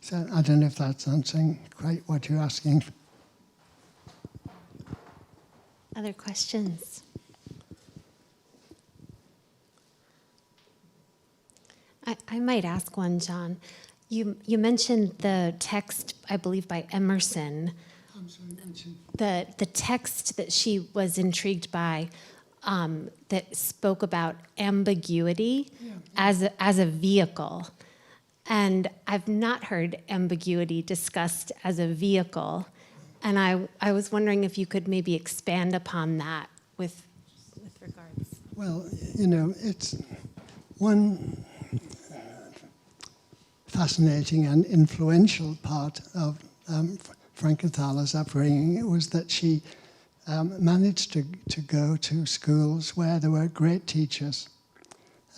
So I don't know if that's answering quite what you're asking. Other questions? I might ask one, John. You mentioned the text, I believe, by Emerson. I'm sorry, mention. The text that she was intrigued by that spoke about ambiguity as a vehicle. And I've not heard ambiguity discussed as a vehicle. And I was wondering if you could maybe expand upon that with regards. Well, it's one fascinating and influential part of Frankenthaler's upbringing. It was that she managed to go to schools where there were great teachers.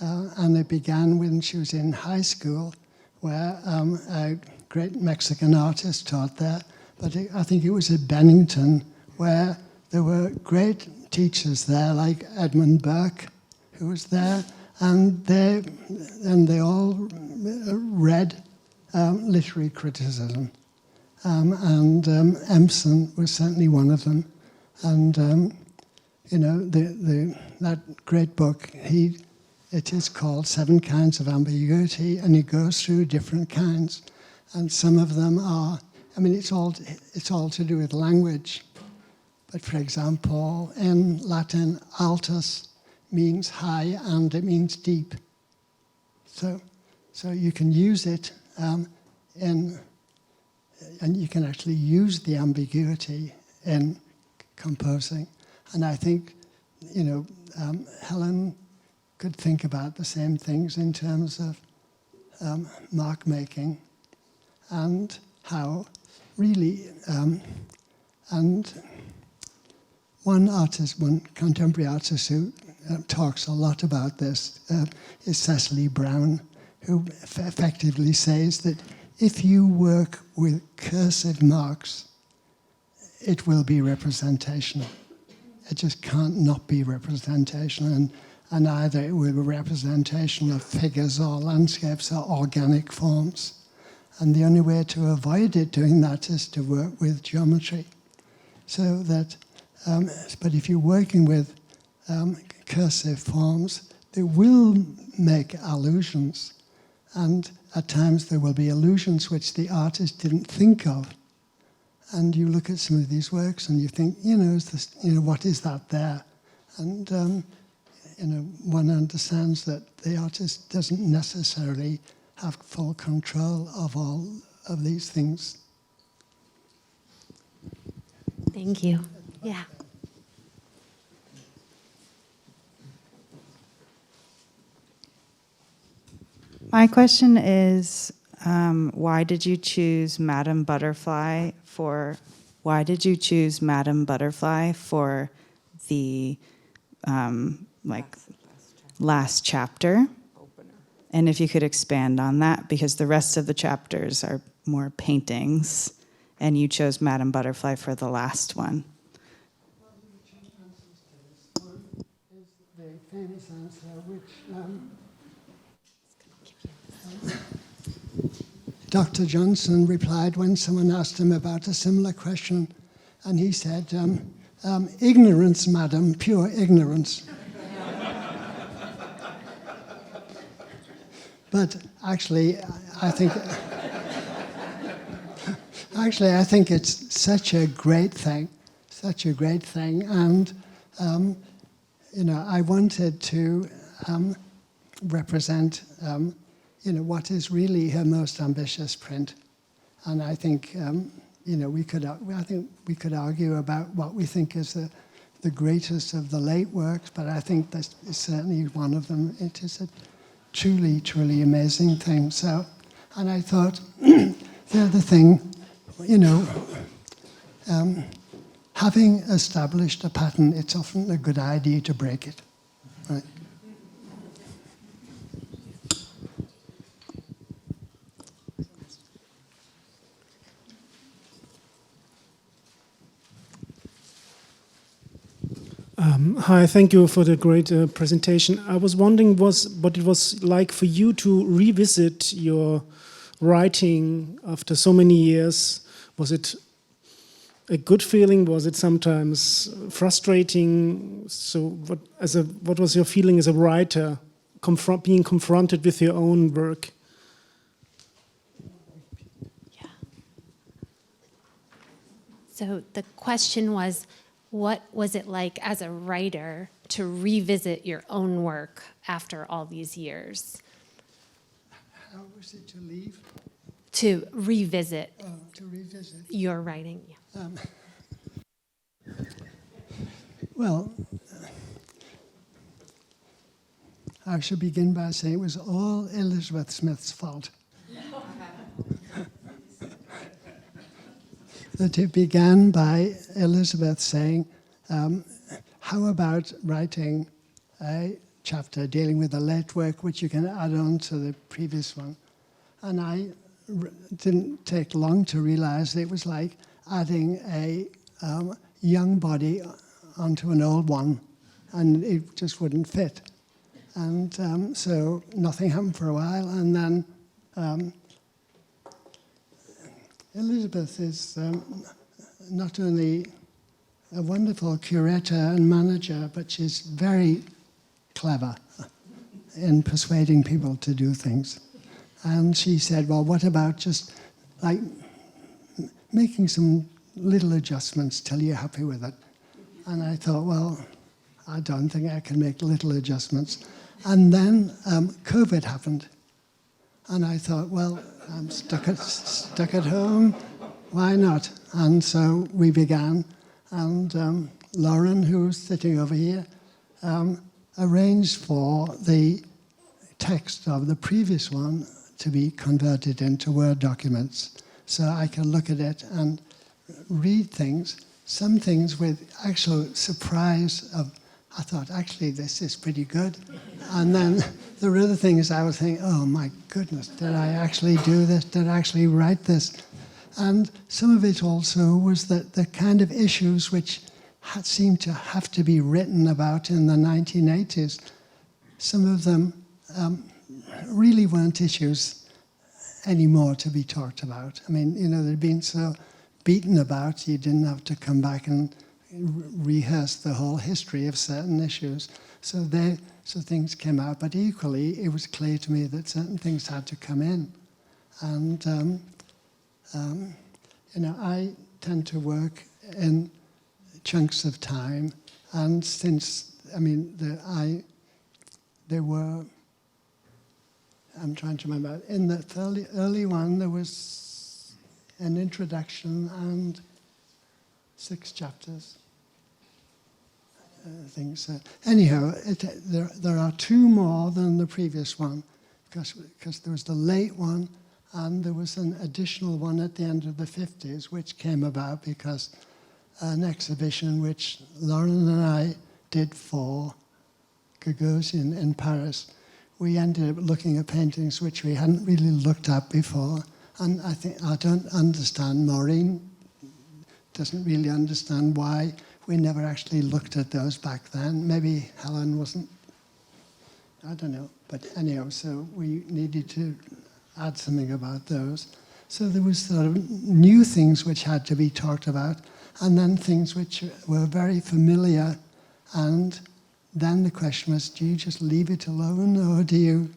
And it began when she was in high school, where a great Mexican artist taught there. But I think it was at Bennington, where there were great teachers there, like Edmund Burke, who was there, and they all read literary criticism. And Emerson was certainly one of them. And, that great book, it is called 7 Kinds of Ambiguity, and he goes through different kinds. and some of them are, I mean, it's all to do with language. But for example, in Latin, altus means high and it means deep. So you can use it and you can actually use the ambiguity in composing. And I think, Helen could think about the same things in terms of mark making and how really, and one contemporary artist who talks a lot about this is Cecily Brown, who effectively says that if you work with cursive marks, it will be representational. It just can't not be representational, and either it will be representational of figures or landscapes or organic forms. And the only way to avoid it doing that is to work with geometry. So that, but if you're working with cursive forms, they will make allusions. And at times there will be allusions which the artist didn't think of. And you look at some of these works and you think, is this, what is that there? And one understands that the artist doesn't necessarily have full control of all of these things. Thank you. Yeah. My question is, why did you choose Madame Butterfly for the last chapter? And if you could expand on that, because the rest of the chapters are more paintings, and you chose Madame Butterfly for the last one. Well, the two answers to this. One is the famous answer, which Dr. Johnson replied when someone asked him about a similar question, and he said, ignorance, madam, pure ignorance. But actually, I think it's such a great thing, and I wanted to represent, what is really her most ambitious print, and I think, we could argue about what we think is the greatest of the late works, but I think this is certainly one of them. It is a truly, truly amazing thing. So, and I thought, the other thing, having established a pattern, it's often a good idea to break it. Right? Hi, thank you for the great presentation. I was wondering what it was like for you to revisit your writing after so many years. Was it a good feeling? Was it sometimes frustrating? So what was your feeling as a writer, being confronted with your own work? Yeah. So the question was, what was it like as a writer to revisit your own work after all these years? How was it to leave? To revisit. Oh, to revisit. Your writing. Yeah. Well, I should begin by saying it was all Elizabeth Smith's fault. That it began by Elizabeth saying, how about writing a chapter dealing with the late work which you can add on to the previous one? And I didn't take long to realize that it was like adding a young body onto an old one, and it just wouldn't fit. And so nothing happened for a while, and then Elizabeth is not only a wonderful curator and manager, but she's very clever in persuading people to do things. And she said, well, what about just like making some little adjustments till you're happy with it. And I thought, well, I don't think I can make little adjustments. And then COVID happened. And I thought, well, I'm stuck at home, why not? And so we began. And Lauren, who's sitting over here, arranged for the text of the previous one to be converted into Word documents. So I could look at it and read things, some things with actual surprise of, I thought, actually, this is pretty good. And then there were other things I was thinking, oh my goodness, did I actually do this? Did I actually write this? And some of it also was that the kind of issues which had seemed to have to be written about in the 1980s, some of them really weren't issues anymore to be talked about. I mean, you know, they'd been so beaten about, you didn't have to come back and rehearse the whole history of certain issues. So things came out, but equally, it was clear to me that certain things had to come in. And, you know, I tend to work in chunks of time, and since, I mean, there were, I'm trying to remember, in the early one, there was an introduction and 6 chapters. I think so. Anyhow, there are 2 more than the previous one, because there was the late one, and there was an additional one at the end of the 50s, which came about because an exhibition which Lauren and I did for Gagosian in Paris, we ended up looking at paintings which we hadn't really looked at before. And I don't understand, Maureen doesn't really understand why we never actually looked at those back then. Maybe Helen wasn't, I don't know. But anyhow, so we needed to add something about those. So there was sort of new things which had to be talked about, and then things which were very familiar. And then the question was, do you just leave it alone, or do you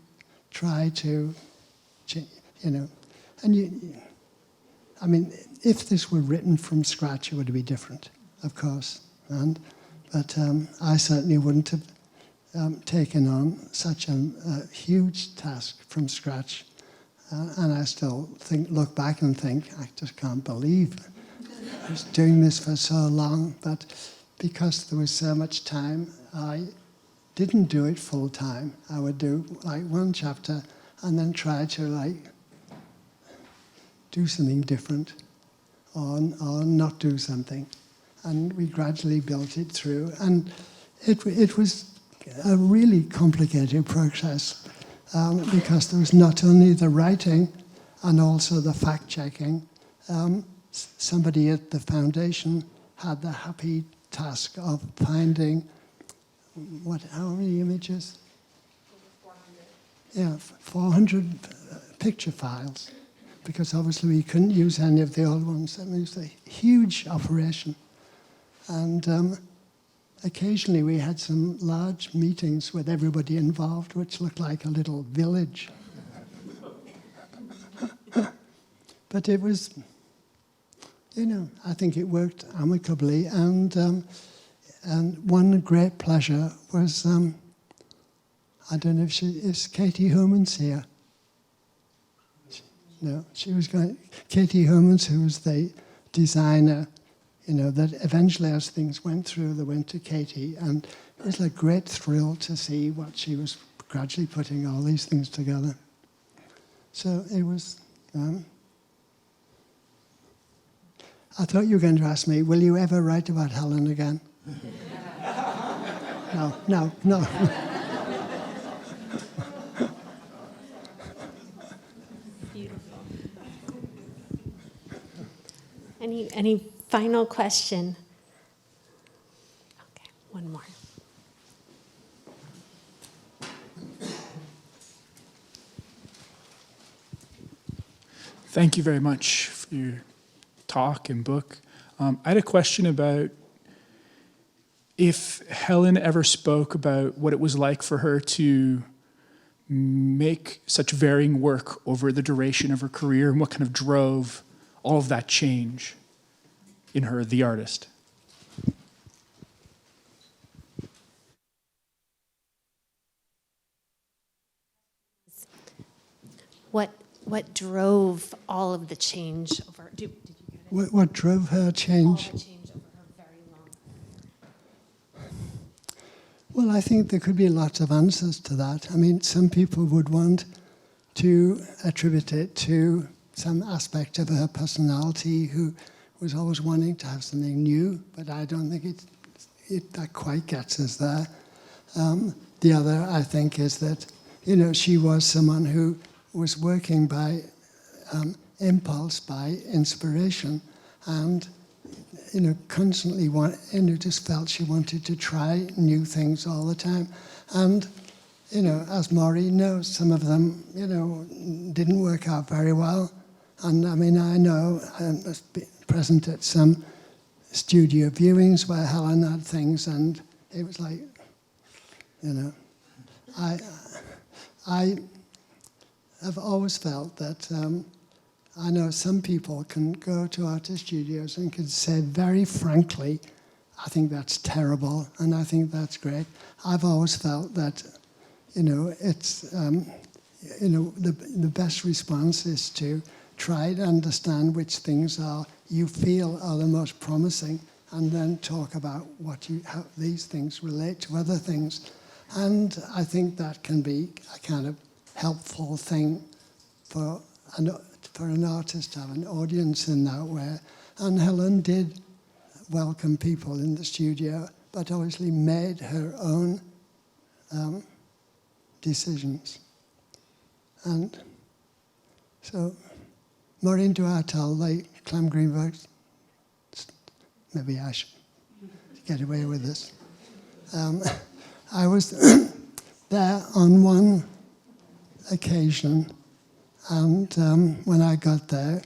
try to, you know, and I mean, if this were written from scratch, it would be different, of course. But I certainly wouldn't have taken on such a huge task from scratch. And I still look back and think, I just can't believe I was doing this for so long. But because there was so much time, I didn't do it full time. I would do like 1 chapter and then try to like do something different or not do something. And we gradually built it through. And it was a really complicated process because there was not only the writing and also the fact-checking. Somebody at the foundation had the happy task of finding, how many images? 400. Yeah, 400 picture files, because obviously we couldn't use any of the old ones. I mean, it was a huge operation. And occasionally we had some large meetings with everybody involved, which looked like a little village. But it was, you know, I think it worked amicably. And one great pleasure was, I don't know if is Katie Homans here? No, she was going, Katie Homans, who was the designer, you know, that eventually as things went through, they went to Katie, and it was a great thrill to see what she was gradually putting all these things together. So it was, I thought you were going to ask me, will you ever write about Helen again? No. Any final question? Okay, one more. Thank you very much for your talk and book. I had a question about if Helen ever spoke about what it was like for her to make such varying work over the duration of her career, and what kind of drove all of that change in her, the artist? What drove all of the change over? Did you get it? What drove her change? All the change over her very long. Well, I think there could be lots of answers to that. I mean, some people would want to attribute it to some aspect of her personality, who was always wanting to have something new, but I don't think that quite gets us there. The other, I think, is that, she was someone who was working by impulse, by inspiration, and constantly just felt she wanted to try new things all the time. And as Maury knows, some of them didn't work out very well. And I mean, I know I was present at some studio viewings where Helen had things, and it was like, I have always felt that I know some people can go to artist studios and can say very frankly, I think that's terrible, and I think that's great. I've always felt that, it's, the best response is to try to understand which things you feel are the most promising, and then talk about how these things relate to other things. And I think that can be a kind of helpful thing for an artist to have an audience in that way. And Helen did welcome people in the studio, but obviously made her own decisions. And so, Maureen Duartel, like Clem Greenberg, maybe I should get away with this. I was there on one occasion, and when I got there,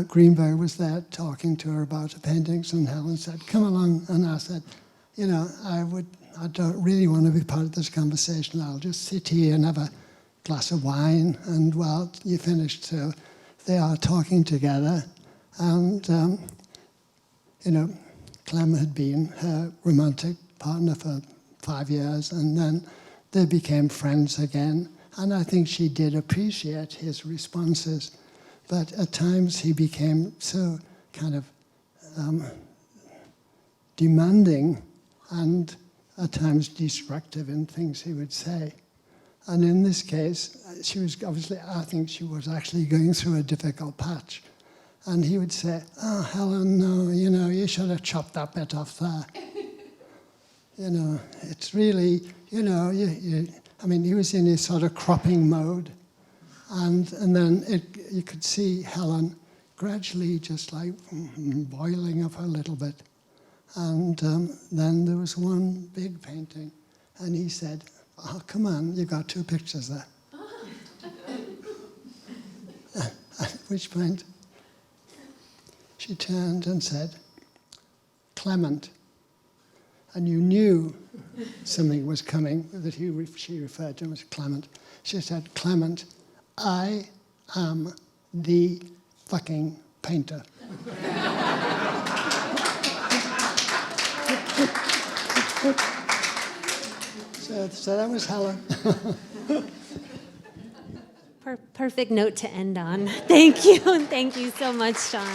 Greenberg was there talking to her about her paintings, and Helen said, "Come along." And I said, I don't really want to be part of this conversation. I'll just sit here and have a glass of wine. And while you finished, so they are talking together. And, Clem had been her romantic partner for 5 years, and then they became friends again. And I think she did appreciate his responses. But at times he became so kind of demanding and at times destructive in things he would say. And in this case, I think she was actually going through a difficult patch. And he would say, "Oh, Helen, no, you should have chopped that bit off there." It's really, he was in his sort of cropping mode. And then you could see Helen gradually just like boiling up a little bit. And then there was one big painting, and he said, "Oh, come on, you got 2 pictures there." At which point, she turned and said, "Clement." And you knew something was coming that she referred to him as Clement. She said, "Clement, I am the fucking painter." So that was Helen. Perfect note to end on. Thank you, and thank you so much, Sean.